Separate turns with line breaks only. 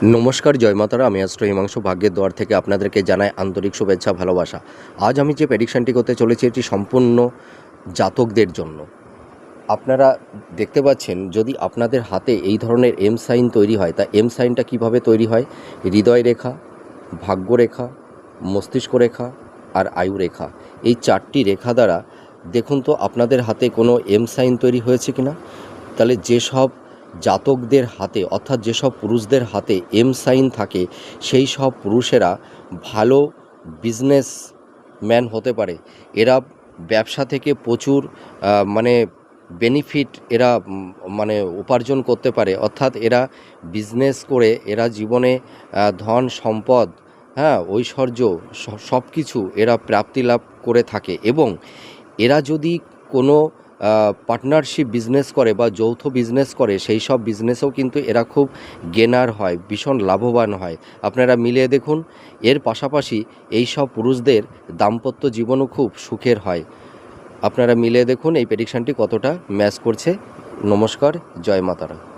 নমস্কার, জয় মাতারা। আমি অ্যাস্ট্রো হিমাংশু ভাগ্যের দ্বার থেকে আপনাদেরকে জানাই আন্তরিক শুভেচ্ছা, ভালোবাসা। আজ আমি যে প্রেডিকশানটি করতে চলেছি এটি সম্পূর্ণ জাতকদের জন্য। আপনারা দেখতে পাচ্ছেন, যদি আপনাদের হাতে এই ধরনের এম সাইন তৈরি হয়, তা এম সাইনটা কিভাবে তৈরি হয়? হৃদয় রেখা, ভাগ্য রেখা, মস্তিষ্ক রেখা আর আয়ু রেখা, এই চারটি রেখা দ্বারা দেখুন তো আপনাদের হাতে কোনো এম সাইন তৈরি হয়েছে কিনা। তাহলে যেসব জাতকদের হাতে, অর্থাৎ যেসব পুরুষদের হাতে এম সাইন থাকে, সেই সব পুরুষেরা ভালো বিজনেসম্যান হতে পারে। এরা ব্যবসা থেকে প্রচুর মানে বেনিফিট এরা মানে উপার্জন করতে পারে। অর্থাৎ এরা বিজনেস করে এরা জীবনে ধন সম্পদ, ঐশ্বর্য, সব কিছু এরা প্রাপ্তি লাভ করে থাকে। এবং এরা যদি কোনো পার্টনারশিপ বিজনেস করে বা যৌথ বিজনেস করে, সেই সব বিজনেসেও কিন্তু এরা খুব গেনার হয়, ভীষণ লাভবান হয়। আপনারা মিলিয়ে দেখুন। এর পাশাপাশি এই সব পুরুষদের দাম্পত্য জীবনও খুব সুখের হয়। আপনারা মিলিয়ে দেখুন এই প্রেডিকশানটি কতটা ম্যাচ করছে। নমস্কার, জয় মাতারা।